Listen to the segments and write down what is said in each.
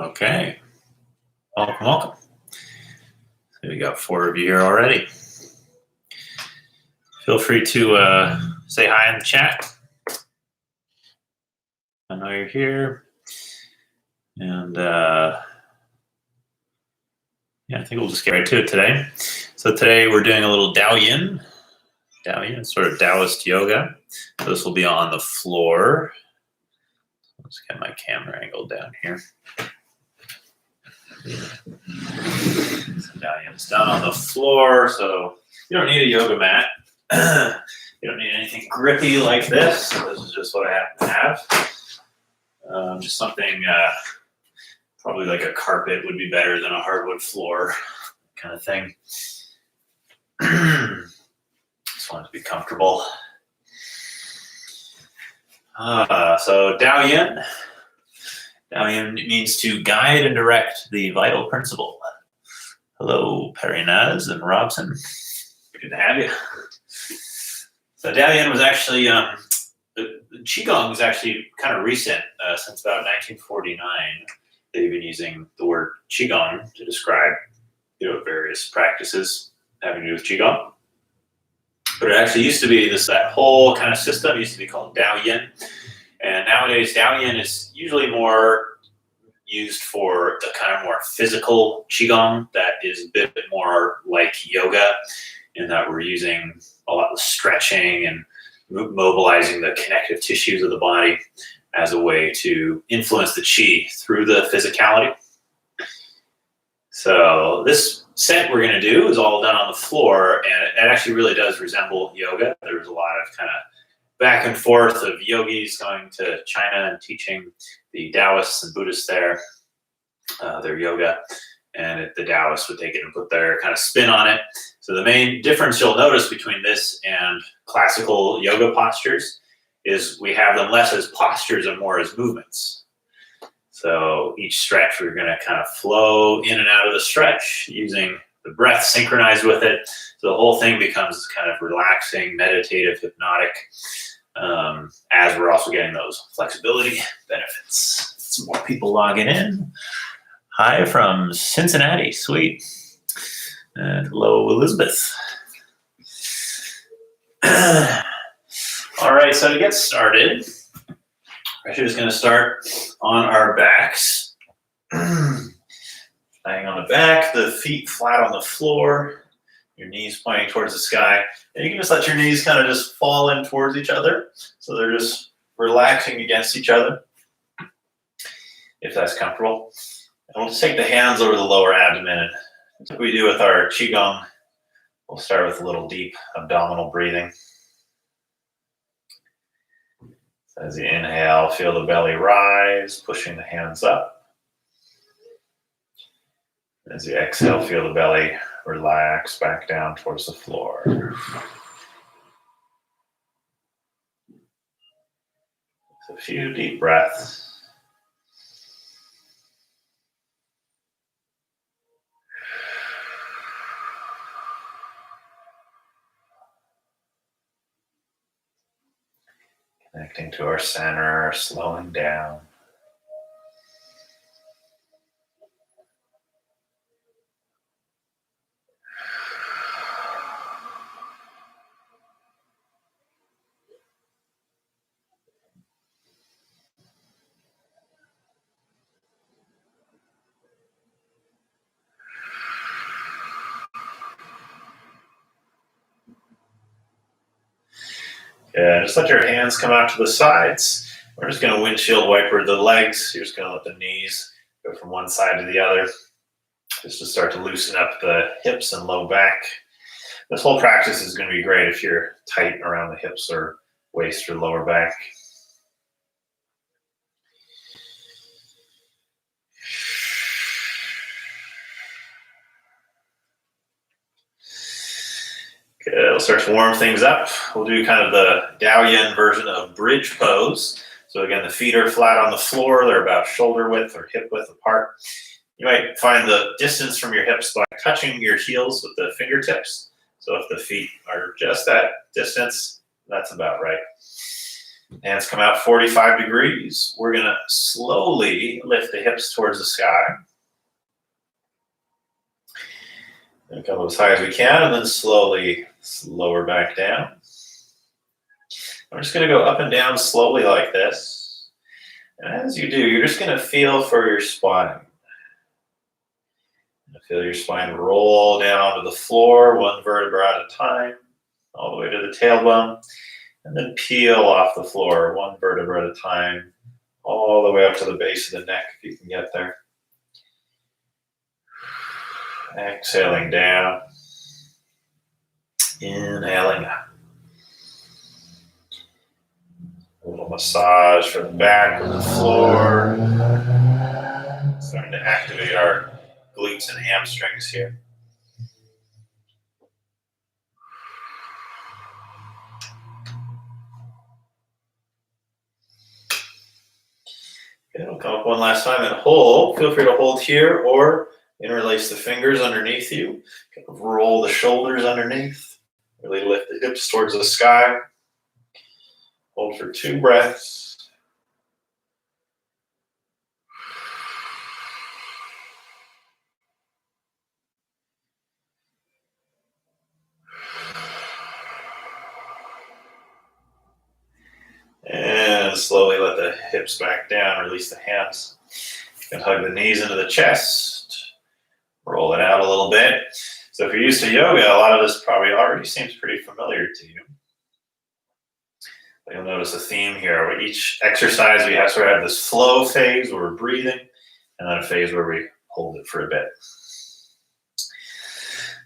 Okay, welcome, welcome. So we got 4 of you here already. Feel free to say hi in the chat. I know you're here. And yeah, I think we'll just get right to it today. So today we're doing a little Daoyin. Daoyin, sort of Taoist yoga. So this will be on the floor. Let's get my camera angle down here. So Daoyin's down on the floor, so you don't need a yoga mat. You don't need anything grippy like this. This is just what I happen to have. Just something, probably like a carpet would be better than a hardwood floor kind of thing. Just want it to be comfortable. So Daoyin. Daoyin means to guide and direct the vital principle. Hello, Perinaz and Robson. Good to have you. So Daoyin was actually, the Qigong was actually kind of recent, since about 1949. They've been using the word Qigong to describe, various practices having to do with Qigong. But it actually used to be that whole kind of system used to be called Daoyin. And nowadays, Daoyin is usually more used for the kind of more physical Qigong that is a bit more like yoga, in that we're using a lot of stretching and mobilizing the connective tissues of the body as a way to influence the Qi through the physicality. So this set we're going to do is all done on the floor, and it actually really does resemble yoga. There's a lot of kind of back and forth of yogis going to China and teaching the Taoists and Buddhists there their yoga, and the Taoists would take it and put their kind of spin on it. So the main difference you'll notice between this and classical yoga postures is we have them less as postures and more as movements. So each stretch, we're going to kind of flow in and out of the stretch using the breath synchronized with it. So the whole thing becomes kind of relaxing, meditative, hypnotic, as we're also getting those flexibility benefits. Some more people logging in. Hi from Cincinnati, sweet. And hello, Elizabeth. All right, so to get started, we're actually just going to start on our backs. Lying on the back, the feet flat on the floor, your knees pointing towards the sky. And you can just let your knees kind of just fall in towards each other. So they're just relaxing against each other, if that's comfortable. And we'll just take the hands over the lower abdomen. Like we do with our Qigong, we'll start with a little deep abdominal breathing. So as you inhale, feel the belly rise, pushing the hands up. As you exhale, feel the belly relax back down towards the floor. So a few deep breaths. Connecting to our center, slowing down. Yeah, just let your hands come out to the sides. We're just going to windshield wiper the legs. You're just going to let the knees go from one side to the other, just to start to loosen up the hips and low back. This whole practice is going to be great if you're tight around the hips or waist or lower back. Good. We'll start to warm things up. We'll do kind of the Daoyin version of bridge pose. So again, the feet are flat on the floor. They're about shoulder width or hip width apart. You might find the distance from your hips by touching your heels with the fingertips. So if the feet are just that distance, that's about right. Hands come out 45 degrees. We're going to slowly lift the hips towards the sky. And come up as high as we can, and then slowly lower back down. I'm just going to go up and down slowly like this. And as you do, you're just going to feel for your spine. Feel your spine roll down onto the floor, one vertebra at a time, all the way to the tailbone. And then peel off the floor, one vertebra at a time, all the way up to the base of the neck, if you can get there. Exhaling down. Inhaling up. A little massage from the back of the floor. Starting to activate our glutes and hamstrings here. Okay, we'll come up one last time and hold. Feel free to hold here or interlace the fingers underneath you. Kind of roll the shoulders underneath. Really lift the hips towards the sky. Hold for 2 breaths. And slowly let the hips back down, release the hands. You can hug the knees into the chest, roll it out a little bit. So if you're used to yoga, a lot of this probably already seems pretty familiar to you. But you'll notice a theme here. With each exercise, we have this flow phase where we're breathing, and then a phase where we hold it for a bit.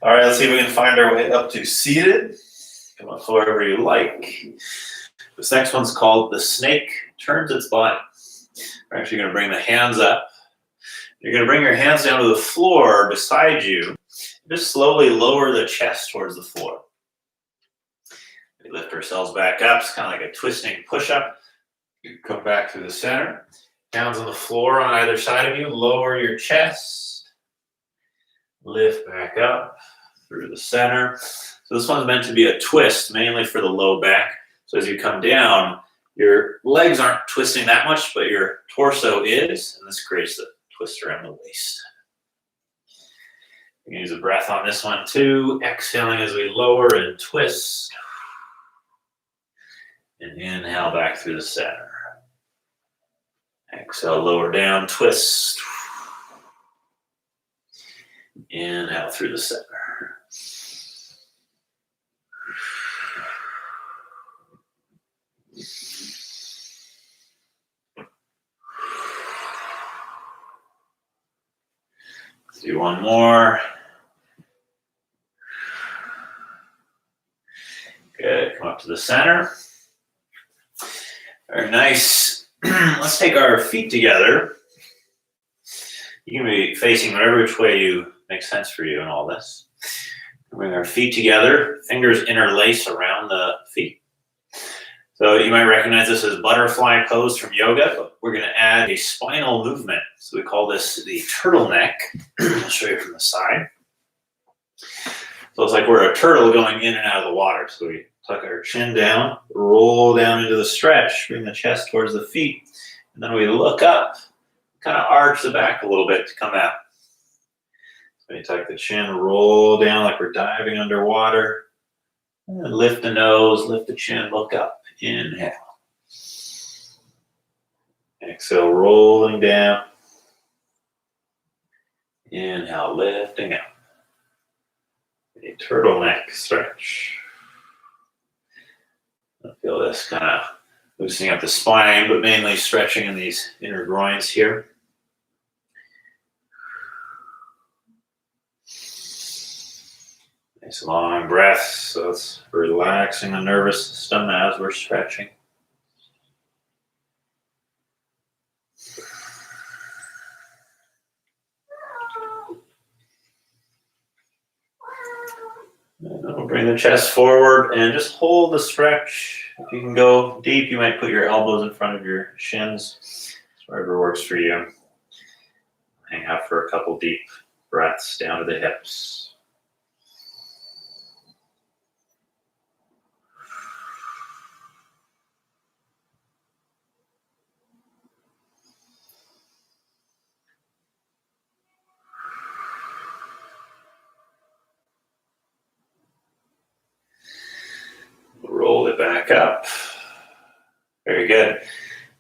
All right, let's see if we can find our way up to seated. Come up wherever you like. This next one's called the snake turns its body. We're actually going to bring the hands up. You're going to bring your hands down to the floor beside you. Just slowly lower the chest towards the floor. We lift ourselves back up. It's kind of like a twisting push-up. You come back to the center. Hands on the floor on either side of you. Lower your chest. Lift back up through the center. So this one's meant to be a twist, mainly for the low back. So as you come down, your legs aren't twisting that much, but your torso is, and this creates the twist around the waist. You can use a breath on this one too. Exhaling as we lower and twist. And inhale back through the center. Exhale, lower down, twist. Inhale through the center. Let's do one more. Good. Come up to the center. Very nice. Let's take our feet together. You can be facing whatever which way you makes sense for you in all this. Bring our feet together. Fingers interlace around the feet. So you might recognize this as butterfly pose from yoga, but we're going to add a spinal movement. So we call this the turtleneck. I'll show you from the side. So it's like we're a turtle going in and out of the water. So we tuck our chin down, roll down into the stretch, bring the chest towards the feet, and then we look up, kind of arch the back a little bit to come out. So you tuck the chin, roll down like we're diving underwater, and lift the nose, lift the chin, look up. Inhale. Exhale, rolling down. Inhale, lifting up. A turtleneck stretch. I feel this kind of loosening up the spine, but mainly stretching in these inner groins here. Nice long breaths, so it's relaxing the nervous system as we're stretching. And then we'll bring the chest forward and just hold the stretch. If you can go deep, you might put your elbows in front of your shins. Wherever works for you. Hang out for a couple deep breaths down to the hips. back up. Very good.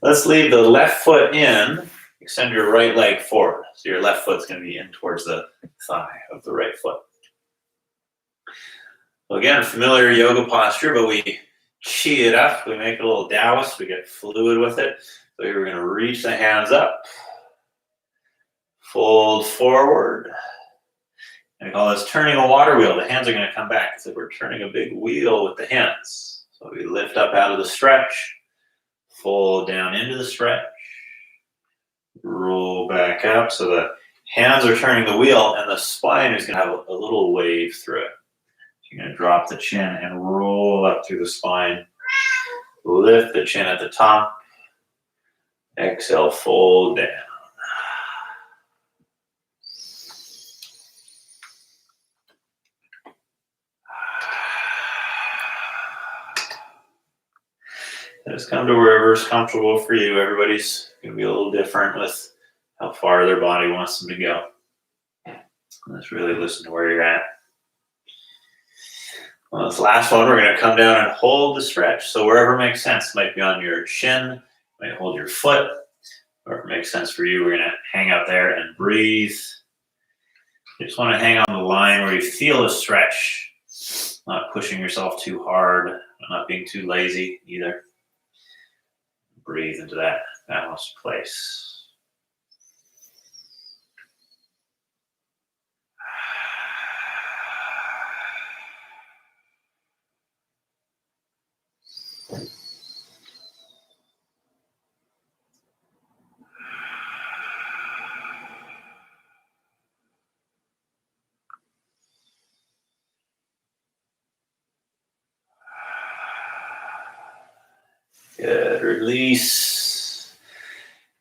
Let's leave the left foot in. Extend your right leg forward. So your left foot's going to be in towards the thigh of the right foot. So again, familiar yoga posture, but we chi it up. We make it a little Taoist. We get fluid with it. So here we're going to reach the hands up. Fold forward. And we call this turning a water wheel. The hands are going to come back. It's like we're turning a big wheel with the hands. So we lift up out of the stretch. Fold down into the stretch. Roll back up. So the hands are turning the wheel and the spine is going to have a little wave through it. You're going to drop the chin and roll up through the spine. Lift the chin at the top. Exhale, fold down. Just come to wherever's comfortable for you. Everybody's going to be a little different with how far their body wants them to go. Let's really listen to where you're at. Well, this last one, we're going to come down and hold the stretch. So wherever makes sense, it might be on your shin, might hold your foot. Wherever makes sense for you, we're going to hang out there and breathe. You just want to hang on the line where you feel a stretch, not pushing yourself too hard, not being too lazy either. Breathe into that balanced place. Good, release.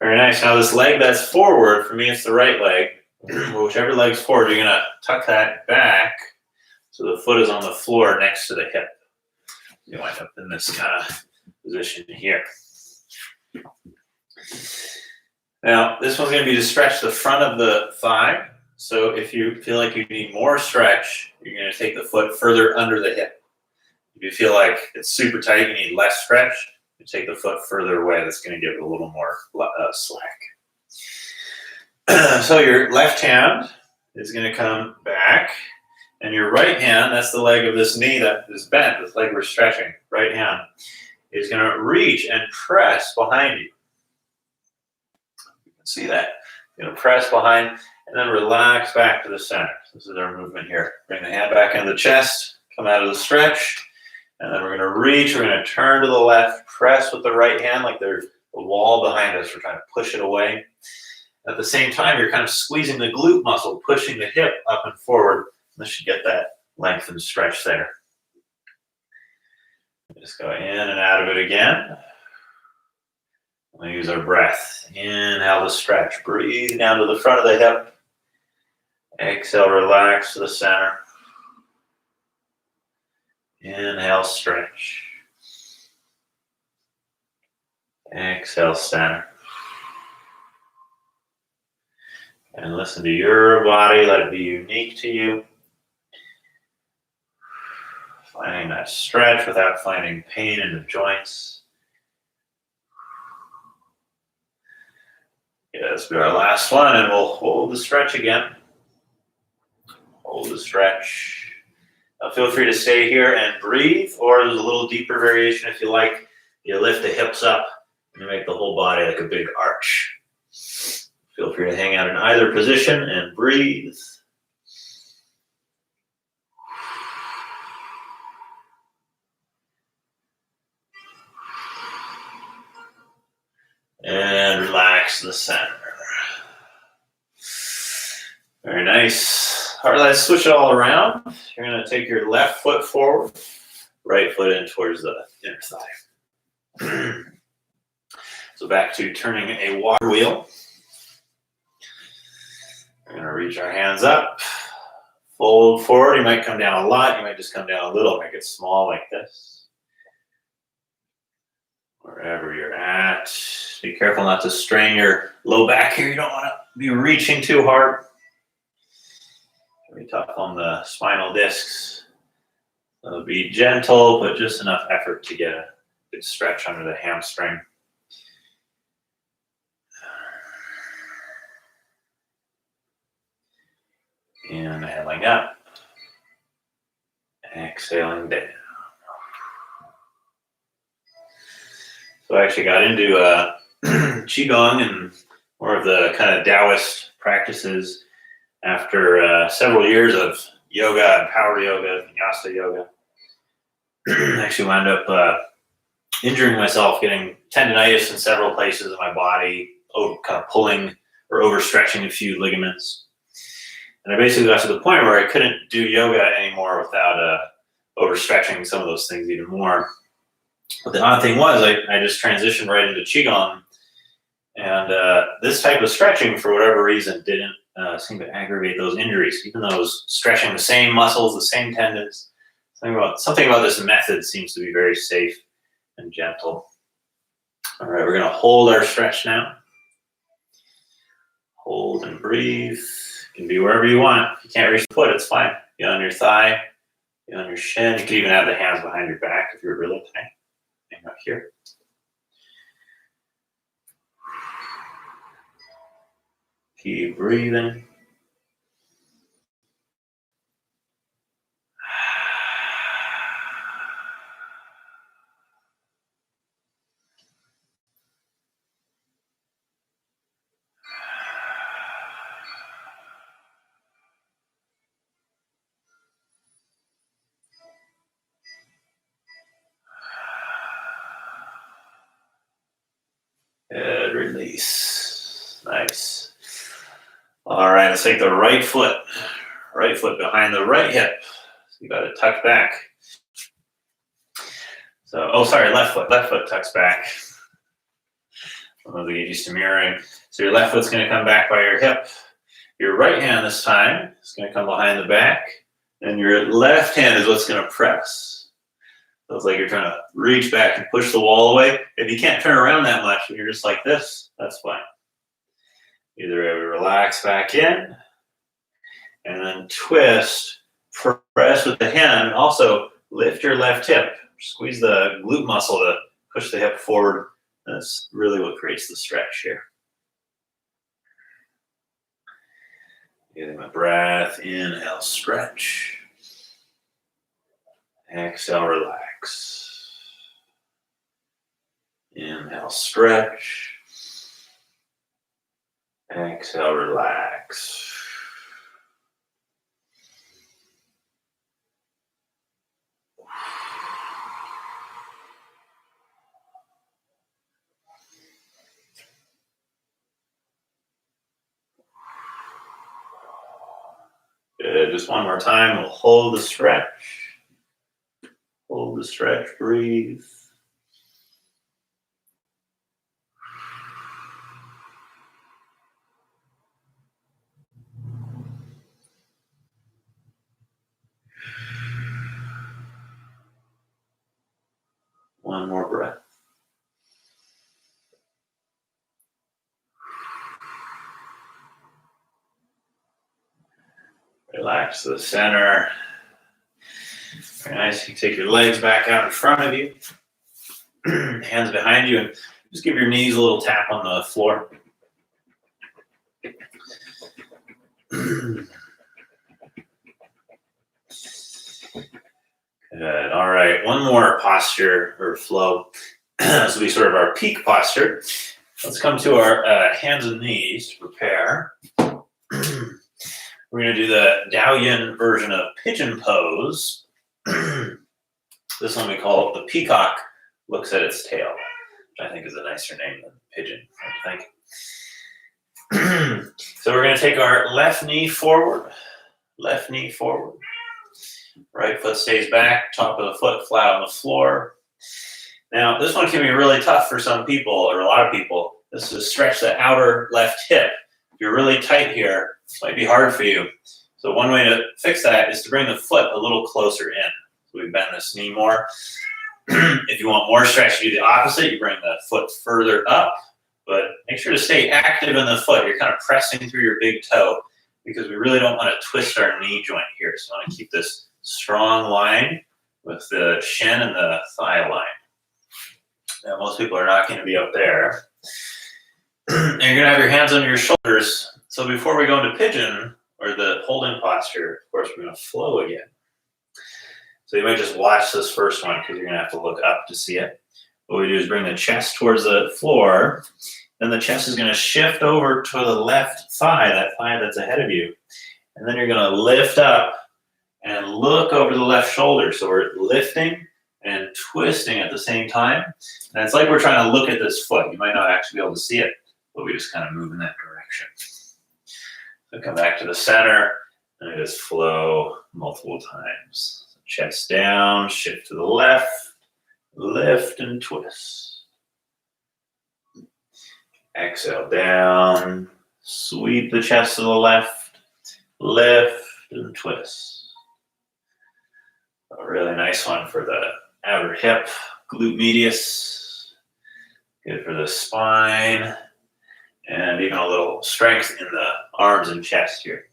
Very nice. Now this leg that's forward, for me it's the right leg. Whichever leg's forward, you're gonna tuck that back so the foot is on the floor next to the hip. You wind up in this kind of position here. Now this one's gonna be to stretch the front of the thigh. So if you feel like you need more stretch, you're gonna take the foot further under the hip. If you feel like it's super tight, you need less stretch, you take the foot further away. That's going to give it a little more slack. So your left hand is going to come back, and your right hand, that's the leg of this knee that is bent, this leg we're stretching, right hand, is going to reach and press behind you. You can see that. You're going to press behind and then relax back to the center. This is our movement here. Bring the hand back into the chest, come out of the stretch. And then we're going to reach, we're going to turn to the left, press with the right hand like there's a wall behind us. We're trying to push it away. At the same time, you're kind of squeezing the glute muscle, pushing the hip up and forward. This should get that length and stretch there. Just go in and out of it again. We'll use our breath. Inhale to stretch. Breathe down to the front of the hip. Exhale, relax to the center. Inhale, stretch. Exhale, center. And listen to your body. Let it be unique to you. Finding that stretch without finding pain in the joints. Yeah, this will be our last one, and we'll hold the stretch again. Hold the stretch. Feel free to stay here and breathe, or there's a little deeper variation if you like. You lift the hips up and you make the whole body like a big arch. Feel free to hang out in either position and breathe. And relax the center. Very nice. All right, let's switch it all around. You're going to take your left foot forward, right foot in towards the inner thigh. So back to turning a water wheel. We're going to reach our hands up, fold forward. You might come down a lot. You might just come down a little, make it small like this. Wherever you're at. Be careful not to strain your low back here. You don't want to be reaching too hard. Be tough on the spinal discs. So be gentle, but just enough effort to get Good stretch under the hamstring. Inhaling up. Exhaling down. So I actually got into Qigong and more of the kind of Taoist practices after several years of yoga and power yoga, vinyasa yoga. I actually wound up injuring myself, getting tendonitis in several places of my body, kind of pulling or overstretching a few ligaments. And I basically got to the point where I couldn't do yoga anymore without overstretching some of those things even more. But the odd thing was I just transitioned right into Qigong. And this type of stretching, for whatever reason, didn't seem to aggravate those injuries, even though I was stretching the same muscles, the same tendons. Something about this method seems to be very safe and gentle. All right, we're going to hold our stretch now. Hold and breathe. You can be wherever you want. If you can't reach the foot, it's fine. Be on your thigh, be on your shin. You can even have the hands behind your back if you're really tight. Hang up here. Keep breathing. Good release. Nice. All right, let's take the right foot behind the right hip. So you got it tucked back. So, left foot tucks back. I'm going to get used to mirroring. So your left foot's going to come back by your hip. Your right hand this time is going to come behind the back. And your left hand is what's going to press. So it's like you're trying to reach back and push the wall away. If you can't turn around that much and you're just like this, that's fine. Either way, relax back in and then twist, press with the hand, and also lift your left hip. Squeeze the glute muscle to push the hip forward. That's really what creates the stretch here. Getting my breath, inhale, stretch. Exhale, relax. Inhale, stretch. Exhale, relax. Good. Just one more time. We'll hold the stretch. Hold the stretch. Breathe. One more breath. Relax to the center. Very nice. You can take your legs back out in front of you. Hands behind you, and just give your knees a little tap on the floor. Good. All right. One more posture or flow. This will be sort of our peak posture. Let's come to our hands and knees to prepare. We're going to do the Daoyin version of pigeon pose. This one we call the peacock looks at its tail, which I think is a nicer name than pigeon, I think. So we're going to take our left knee forward. Left knee forward. Right foot stays back, top of the foot flat on the floor. Now, this one can be really tough for some people, or a lot of people. This is to stretch the outer left hip. If you're really tight here, this might be hard for you. So one way to fix that is to bring the foot a little closer in. So we bend this knee more. If you want more stretch, you do the opposite. You bring the foot further up, but make sure to stay active in the foot. You're kind of pressing through your big toe because we really don't want to twist our knee joint here. So I want to keep this strong line with the shin and the thigh line. Now, most people are not going to be up there. And you're going to have your hands on your shoulders. So before we go into pigeon, or the holding posture, of course, we're going to flow again. So you might just watch this first one because you're going to have to look up to see it. What we do is bring the chest towards the floor. Then the chest is going to shift over to the left thigh, that thigh that's ahead of you. And then you're going to lift up and look over the left shoulder. So we're lifting and twisting at the same time. And it's like we're trying to look at this foot. You might not actually be able to see it, but we just kind of move in that direction. So come back to the center and just flow multiple times. So chest down, shift to the left, lift and twist. Exhale down, sweep the chest to the left, lift and twist. A really nice one for the outer hip, glute medius. Good for the spine. And even a little strength in the arms and chest here.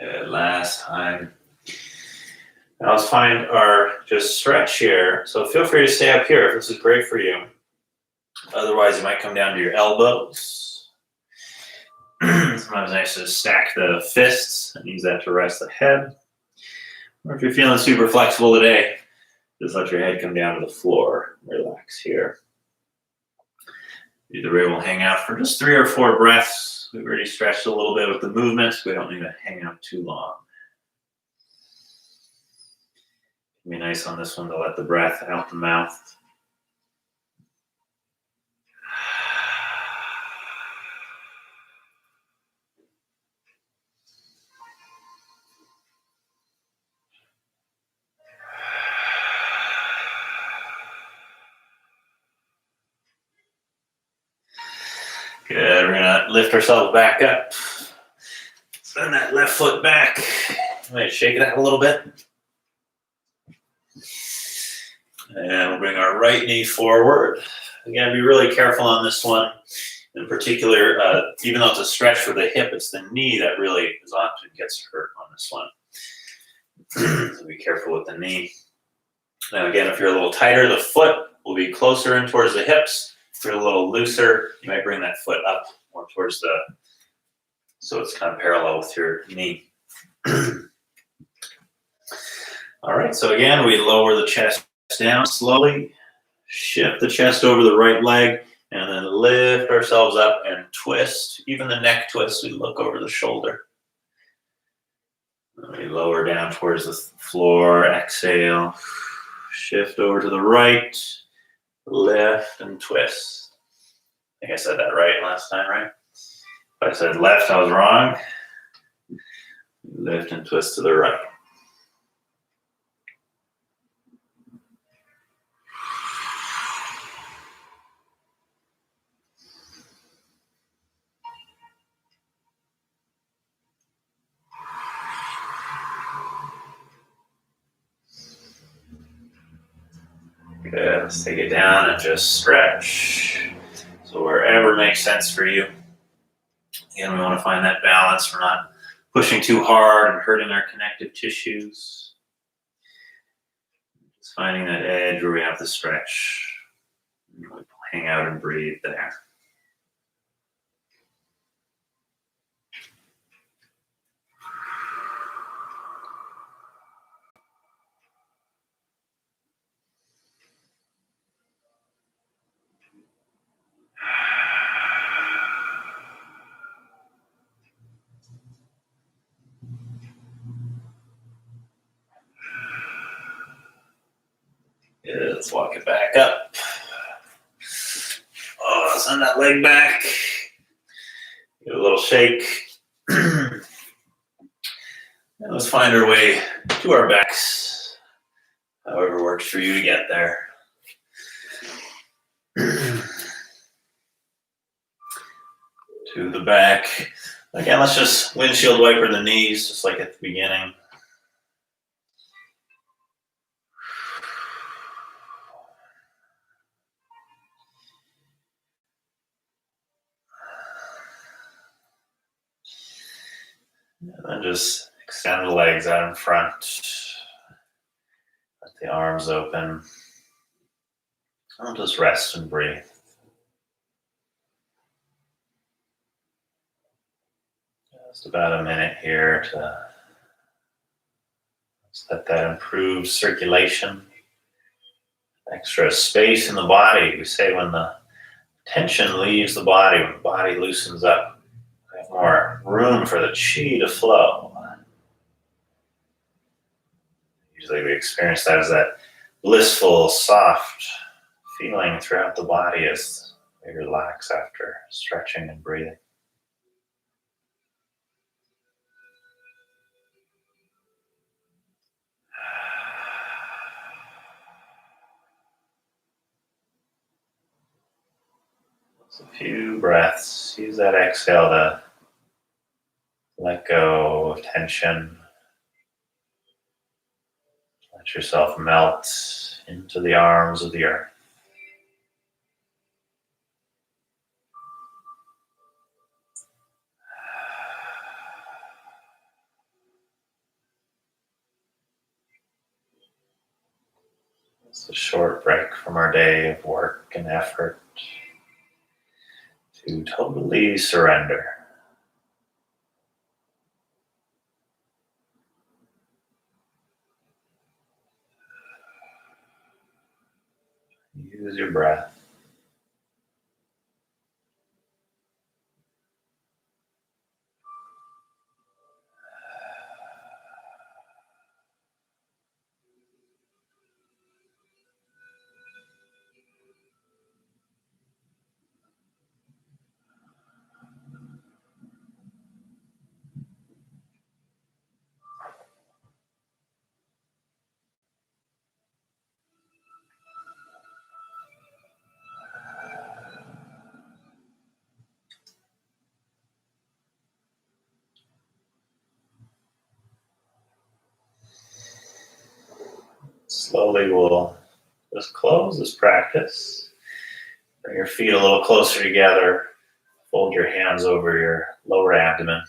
And last time. Now let's find our just stretch here. So feel free to stay up here if this is great for you. Otherwise, you might come down to your elbows. Sometimes it's nice to stack the fists and use that to rest the head. Or if you're feeling super flexible today, just let your head come down to the floor. Relax here. The rib will hang out for just 3 or 4 breaths. We've already stretched a little bit with the movements. We don't need to hang out too long. It'll be nice on this one to let the breath out the mouth. Good, we're gonna lift ourselves back up. Send that left foot back. Might shake it out a little bit. And we'll bring our right knee forward. Again, be really careful on this one. In particular, even though it's a stretch for the hip, it's the knee that really is often gets hurt on this one. So be careful with the knee. Now again, if you're a little tighter, the foot will be closer in towards the hips. If you're a little looser, you might bring that foot up more towards the, so it's kind of parallel with your knee. All right, so again, we lower the chest down slowly, shift the chest over the right leg, and then lift ourselves up and twist. Even the neck twist, we look over the shoulder. And we lower down towards the floor, exhale, shift over to the right, lift and twist. I think I said that right last time, right? If I said left, I was wrong. Lift and twist to the right. Good, let's take it down and just stretch. So wherever makes sense for you. Again, we want to find that balance. We're not pushing too hard and hurting our connective tissues. Just finding that edge where we have to stretch. Really hang out and breathe there. Good, let's walk it back up. Oh, send that leg back. Give it a little shake. And let's find our way to our backs. However works for you to get there. To the back. Again, let's just windshield wiper the knees, just like at the beginning. And then just extend the legs out in front. Let the arms open. I'll just rest and breathe. Just about a minute here to let that improve circulation. Extra space in the body. We say when the tension leaves the body, when the body loosens up, we have more room for the qi to flow. Usually we experience that as that blissful, soft feeling throughout the body as we relax after stretching and breathing. Just a few breaths. Use that exhale to let go of tension. Let yourself melt into the arms of the earth. It's a short break from our day of work and effort to totally surrender. Use your breath. Slowly we'll just close this practice. Bring your feet a little closer together. Fold your hands over your lower abdomen.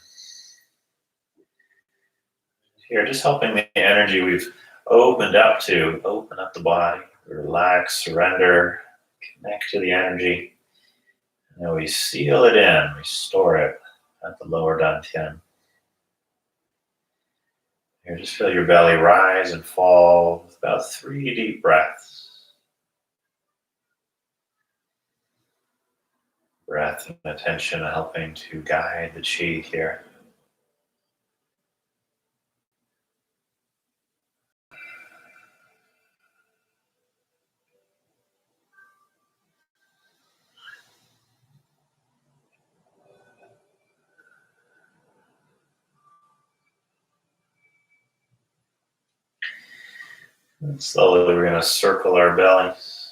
Here, just helping the energy we've opened up to open up the body. Relax, surrender, connect to the energy. And then we seal it in, restore it at the lower dantian. Here, just feel your belly rise and fall with about 3 deep breaths. Breath and attention helping to guide the qi here. And slowly we're going to circle our bellies.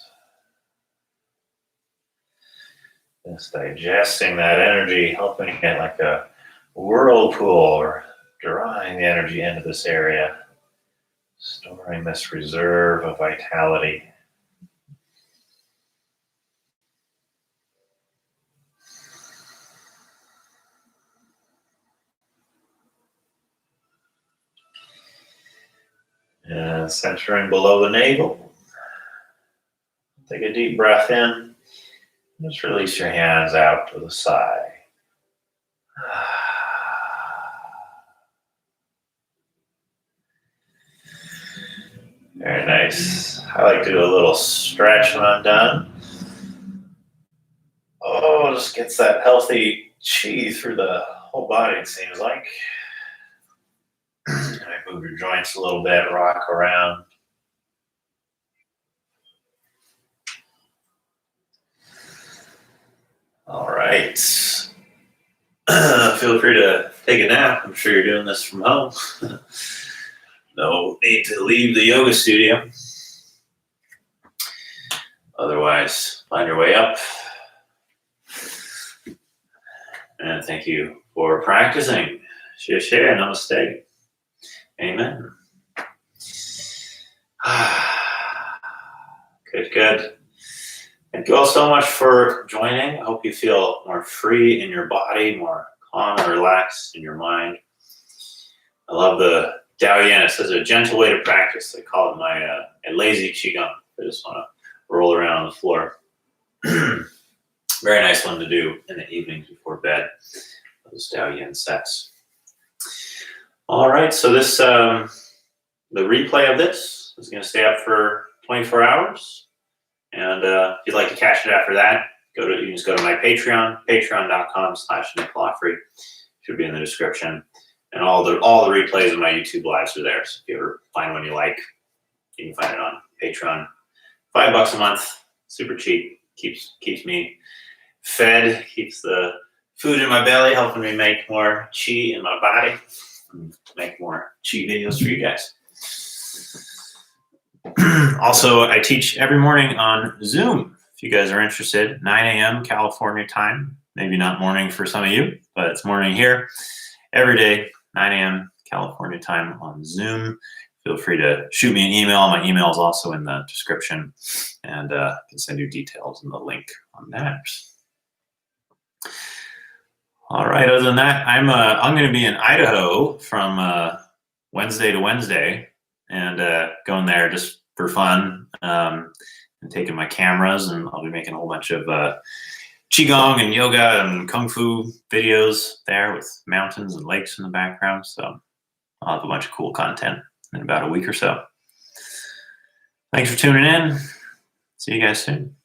Just digesting that energy, helping it like a whirlpool or drawing the energy into this area. Storing this reserve of vitality. And centering below the navel. Take a deep breath in. Just release your hands out to the side. Very nice. I like to do a little stretch when I'm done. Oh, just gets that healthy qi through the whole body, it seems like. Move your joints a little bit, rock around. All right. Feel free to take a nap. I'm sure you're doing this from home. No need to leave the yoga studio. Otherwise, find your way up. And thank you for practicing. Share, share, namaste. Amen. Good, good. Thank you all so much for joining. I hope you feel more free in your body, more calm and relaxed in your mind. I love the Daoyin. It says a gentle way to practice. I call it my a lazy Qigong. I just want to roll around on the floor. Very nice one to do in the evenings before bed. Those Daoyin sets. All right, so this the replay of this is going to stay up for 24 hours. And if you'd like to catch it after that, you can just go to my Patreon, patreon.com/NickLawfrey. Should be in the description. And all the replays of my YouTube lives are there. So if you ever find one you like, you can find it on Patreon. $5 a month, super cheap. Keeps me fed, keeps the food in my belly, helping me make more chi in my body, and make more chi videos for you guys. Also, I teach every morning on Zoom. If you guys are interested, 9 a.m. California time. Maybe not morning for some of you, but it's morning here. Every day, 9 a.m. California time on Zoom. Feel free to shoot me an email. My email is also in the description, and I can send you details and the link on that. All right. Other than that, I'm going to be in Idaho from Wednesday to Wednesday, and going there just for fun, and taking my cameras, and I'll be making a whole bunch of Qigong and yoga and Kung Fu videos there with mountains and lakes in the background. So I'll have a bunch of cool content in about a week or so. Thanks for tuning in. See you guys soon.